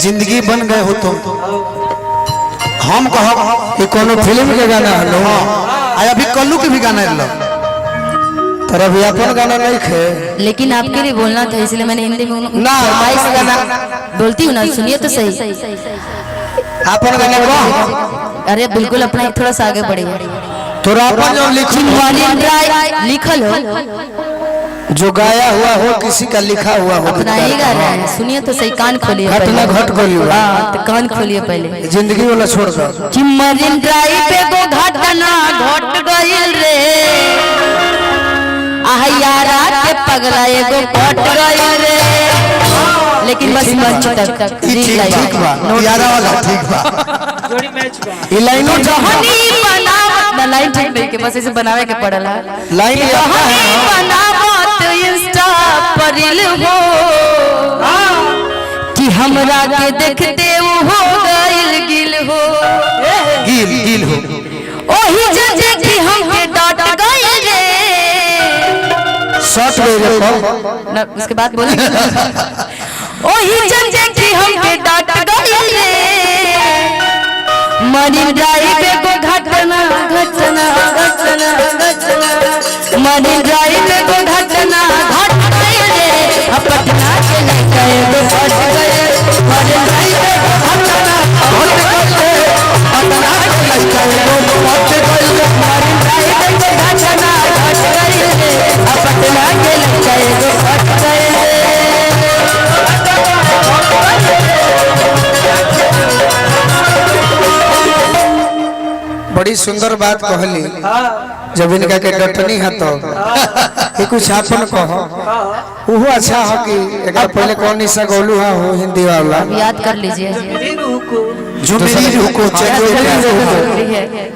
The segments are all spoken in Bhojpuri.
जिंदगी बन गए हो तुम। हम कहो ये कोनो फिल्म के गाना है। हाँ अभी कल्लू के भी गाना है तेरा भी अपन गाना नहीं खे, लेकिन आपके लिए बोलना था इसलिए मैंने हिंदी में ना गाना बोलती हूँ ना, सुनिए तो सही। अपन गाना को अरे बिल्कुल अपना थोड़ा सा आगे बढ़िए। तोरा अपन जो लिखल हो जो गाया हुआ हो किसी का लिखा हुआ हो अपना ही गा रहा है, सुनिए तो सही। कान खोलिए घटना घट गई। हाँ तो कान खोलिए पहले। जिंदगी वाला छोड़ दो कि मरीन ड्राइव पे वो घटना घट गइल रे, आह यारा के पगला एगो पट गइल रे। लेकिन बस मंच तक ठीक बा यारा वाला ठीक बा जोड़ी मैच बा। ये लाइनों कहानी बनावत ना, लाइन ठीक नहीं के बस ऐसे बनावे के पड़ला। लाइन कहानी बनावत इंस्टा पर रील हो कि हमरा के देखते वो हो गइल गिल हो, गिल हो ओही जजे कि हमके डांट गइल रे। शॉट ले रे ना उसके बाद बोलेंगे ओही जजे कि हमके डांट गइल रे। मरीन ड्राइव को घटना घटना घटना घटना, मरीन ड्राइव को घटना घट गइल रे। पटना के लड़का एगो फट गइल, मरीन ड्राइव को घटना घट गइल, पटना के लड़का एगो फट गइल, मरीन ड्राइव को घटना घट गइल रे। पटना के लड़का एगो फट गइल। बड़ी सुंदर बात कहली। जब इनका के डटनी है तो ये कुछ आपन कहो वो अच्छा हो कि एक पहले कौन सा गोलू है हो हिंदी वाला याद कर लीजिए। जो मेरी रुको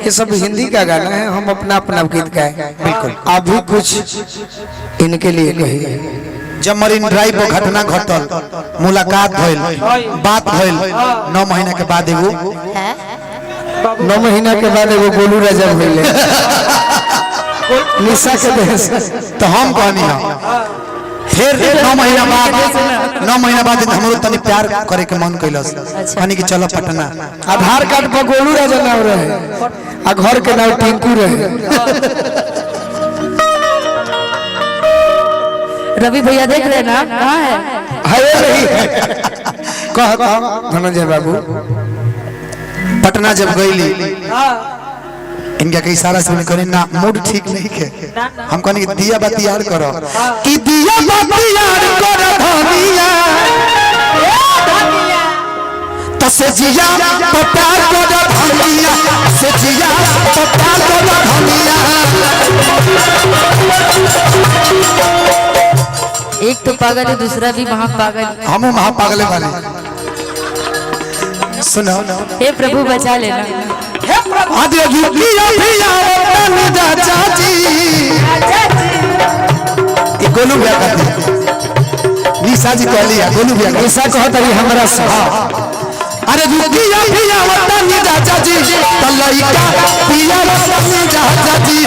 ये सब हिंदी का गाना है। हम अपना अपना गीत गाए बिल्कुल। आप भी कुछ इनके लिए कहिए। जब मरीन ड्राइव को घटना घटल, मुलाकात भइल, बात भइल, 9 महीना के बाद एगो 9 महीना के बाद एगो गोलू राजा भइले निशा के देह से। तो हम कहनी है फिर 9 महीना बाद हमरो तनी प्यार करे के मन कैलस, कहनी कि चलो पटना। आधार कार्ड पर गोलू राजा नाम रहे आ घर के नाम टिंकू रहे। रवि भैया देख रहे ना कहाँ है? कह धनंजय बाबू पटना जब गईली इनका कई सारा से करी ना मूड ठीक नहीं के, हम कहनी कि दिया बाती यार करो कि दिया बाती यार करो धनिया तो से जिया पता करो धनिया, से जिया पता करो धनिया। एक तो पागल है दूसरा भी महा पागल। हम महा पागले वाले सुनो हे प्रभु बचा लेना। आदि दुनिया भी राजा जी ये गोलू भैया कहते निशा जी कहली है गोलू भैया निशा कहत है हमरा से। अरे दुनिया भी आवतनी राजा जी तलैका पिया आवतनी राजा जी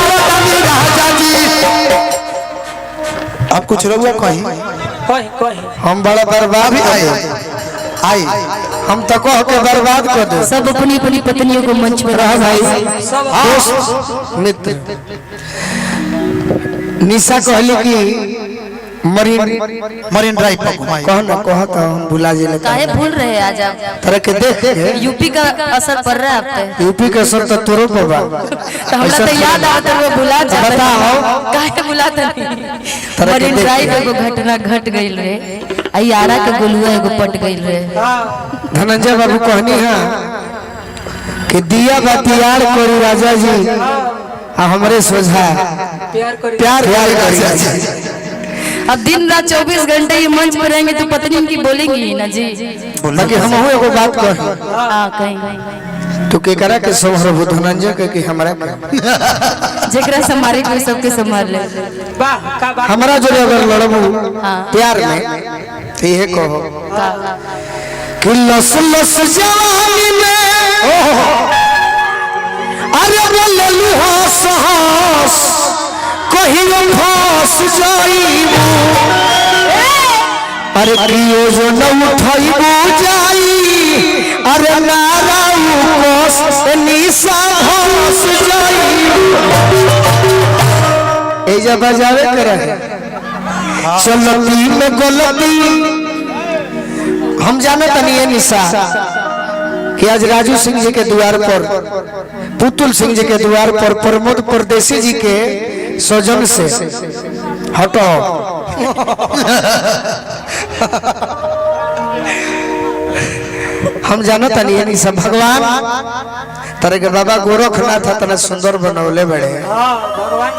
आवतनी राजा जी। अब कुछ रहुआ कहीं हम बड़ा बर्बाद अभी आई हम तो कह के बर्बाद कर दे। सब अपनी अपनी पत्नियों को मंच में रहा भाई दोस्त मित्र। निशा कहली कि मरीन ड्राइव पर घुमाई कह ना कह तो हम भुला जिले काहे भूल रहे हैं आज आप? तरह के देख यूपी का असर पड़ रहा है आप पे। यूपी के असर तो तोरो पर बा। तो हमरा तो याद आता है वो भुला जाता है। बताओ काहे भुलाता नहीं? मरीन ड्राइव एगो घटना घट गइल रे, आई आरा के गोलुआ एगो पट गइल रे। धनंजय बाबू कहनी है कि दिया बाती यार करी राजा जी आ हमरे सोझा प्यार करी। अब दिन रात 24 घंटे ये मंच पर रहेंगे तो पत्नी इनकी बोलेंगी ना जी। बाकी हम हो एगो बात कह हां कहीं तो के करा के संभर भूत धनंजय के कि हमरा जेकरा संभाले कोई सबके संभाल ले। हमरा जो अगर लड़बू हाँ। प्यार में तो ये कहो कि लस लस जवानी में अरे बोललू हंस हंस कहियो फंस जाइबू अरे कियो जो न उठाइबू जाई अरे नाराऊ कोस निशा फंस जाइबू ए जब बजावे करे चलती में गलती हम जाने तनी है निशा कि आज राजू सिंह जी के द्वार पर पुतुल सिंह जी के द्वार पर प्रमोद परदेसी जी के सौजन से हटो हम जानो तनी है निशा भगवान तारे के बाबा गोरखनाथ तना सुंदर बनौले बड़े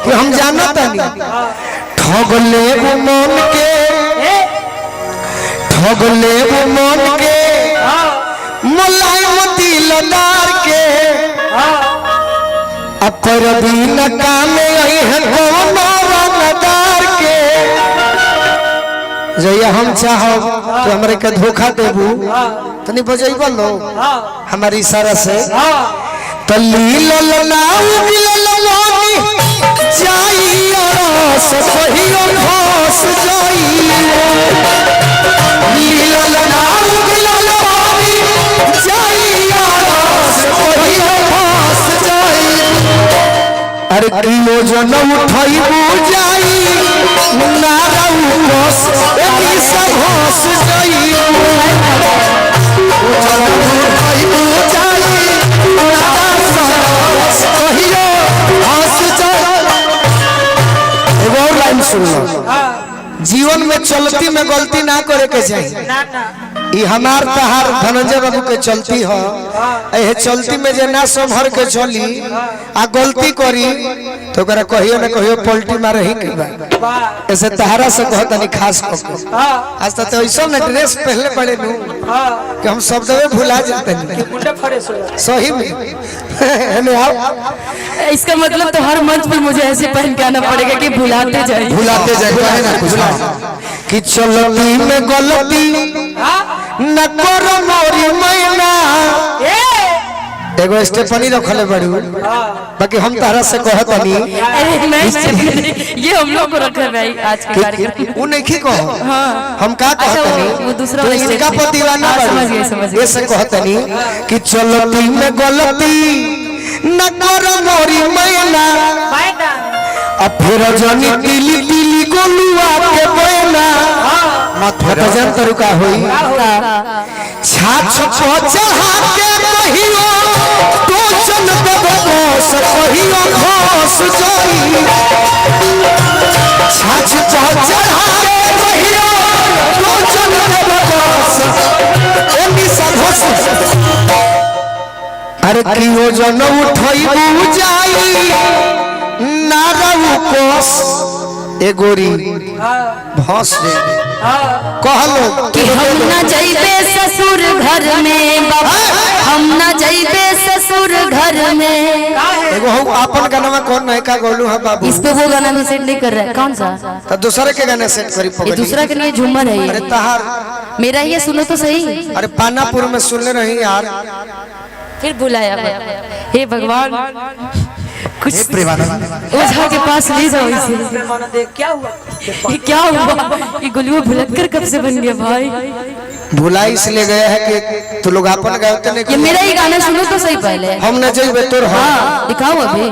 कि हम जानो तनी ठगले मन के मुलायम दिलदार के अपर दिन कामे है कोनो रंगदार के जइया हम चाहब तो हमरे के धोखा देबू तनी बजैबा लो हमारी इशारा से तली ललनाऊ बिललवानी जाइयो सब कहियो घोस जाइयो ललनाऊ बिललवानी जाइयो सब कहियो घोस जाइयो अरे किलो जनम उठाइबू जाई नाराऊ घोस एनी सब घोस जाइयो जीवन में चलती में गलती ना करे के चाहिए ई हमार तहार धनंजय बाबू के चलती हो ए चलती में जे ना संभर के चली आ गलती करी तो ओकरा कहियो ना कहियो पलटी मारे ही के बा ऐसे तहारा से कहत नहीं खास को आज तक तो ऐसा ना ड्रेस पहले पड़े नु कि हम शब्द में भुला जाते हैं मुंडा फड़े सही में इसका मतलब तो हर मंच पर मुझे ऐसे पहन के आना पड़ेगा कि भुलाते जाए कहे ना कुछ ना कि चलती में गलती न करो मोरी मैना एगो स्टेपनी रखले बड़ू बाकी हम तारा से कहत नहीं ये हम लोग को रख रहे भाई आज के कार्यक्रम वो नहीं कहो हम का कहत नहीं वो दूसरा तो इनका पर दीवाना समझ गए ये से कहत नहीं कि चलती में गलती न करो मोरी मैना अब फिर जनी दिली दिली गोलुआ के बोला मत भजन तरुका होई छाछ चढ़ा के कहियो तो चल बस कहियो घोस जाई छाछ चढ़ा के कहियो तो चल बस एनी सब अरे कियो जन उठइबू जाई नाराऊ कोस ए गोरी भौस दे कहलो कि हम ना जाइबे ससुर घर में बाबा हम ना जाइबे ससुर घर में एगो हम अपन गाना कौन नहीं का गोलू है बाबू इस पे वो गाना भी सेट नहीं कर रहा है कौन सा तो दूसरे के गाने सेट करी ये पकड़ी दूसरा के लिए झूमर है अरे ये तहार मेरा ये सुनो तो सही अरे पानापुर में सुनले नहीं यार फिर बुलाया हे भगवान कुछ ओझा के पास ले जाओ इसे देख क्या हुआ ये क्या हुआ ये गुलुआ भुलक्कर कब से बन गया भाई भुला इसलिए गया है कि तू लोग अपन गाते नहीं ये मेरा ही गाना सुनो तो सही पहले हम न जाइबे तोर हाँ दिखाओ अभी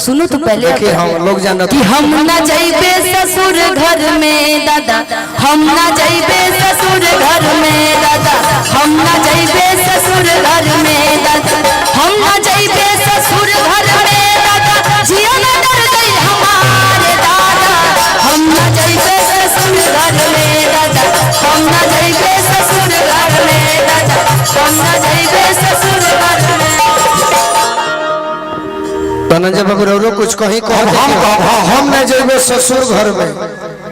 सुनो तो पहले कि हम लोग जानत कि हम ना जाइबे ससुर घर में दादा हम ना जाइबे ससुर घर में दादा हम ना जाइबे ससुर घर में दादा हम ना जाइबे ससुर घर में दादा जिया ना डर गई हमारे दादा हम ना जाइबे ससुर घर में दादा हम ना जाइबे ससुर घर में दादा हम ना जाइबे ससुर घर में धनंजय बाबू रो कुछ कहीं कह हम न जाइबे ससुर घर में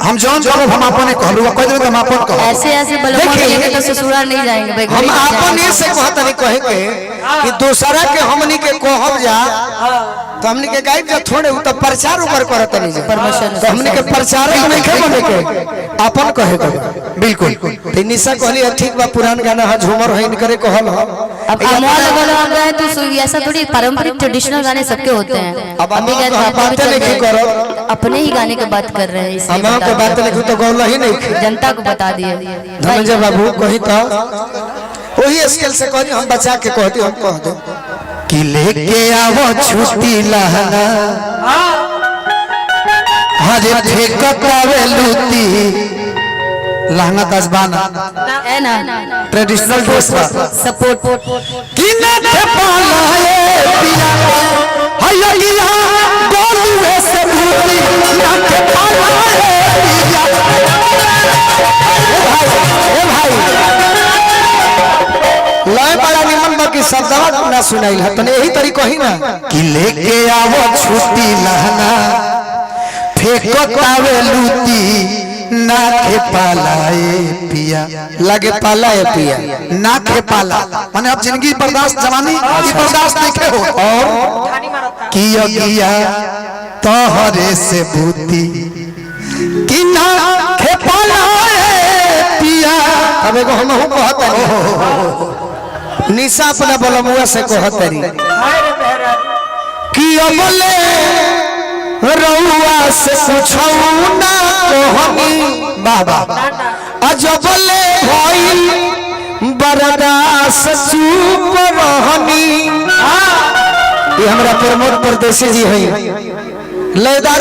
हम जौन जब हम अपने कहलू कह दे हम अपन कह ऐसे ऐसे बलवा लेके तो ससुराल नहीं जाएंगे भाई हम अपन से कहत नहीं कहे के कि दूसरा के हमनी के कहब जा तो हमनी के गाइब जा थोड़े उ तो प्रचार ऊपर करत नहीं जा तो हमनी के प्रचार नहीं के बने के अपन कहे के बिल्कुल तो निशा कहली ठीक बा पुरान गाना है झूमर है इनकरे कहल हो अब अमोल वाला आ गए तो ऐसा थोड़ी पारंपरिक ट्रेडिशनल गाने सबके होते हैं अब हम बातें नहीं करो अपने ही गाने की बात कर रहे हैं, इसलिए हम बता के बात दिया। लिखू तो गौला ही नहीं। जनता को बता दिए। धनंजय बाबू कही तो वही स्केल से कहती हम बचा के कहती हम कह दे कि लेके आवो छुट्टी लहना हरे ठेकतावे लूटी लहंगा तजबाना है ना ट्रेडिशनल ड्रेस बा सपोर्ट कि ना थे पालाए पिया हाय गिया गोलुए से भूली ना थे पालाए पिया। ए भाई लय बड़ा निमन बाकी शब्दवा ना सुनाइल है तने यही तरीको ही ना कि लेके आवो छुट्टी लहना फेंकतावे लूटी ना खे पालाए पिया लगे पाला है पिया ना खे पाला माने अब जिंदगी बर्दाश्त जवानी की बर्दाश्त नहीं हो और किया किया तोहरे से बूती कि ना खे पालाए पिया। अब एगो हम कहत निशा अपना बलमुआ से कहतरी कि अबले रउआ से पूछौ ना कहनी बाबा अजबले भइल बरदास चुप रहनी। ये हमरा प्रमोद परदेसी जी है लयदारू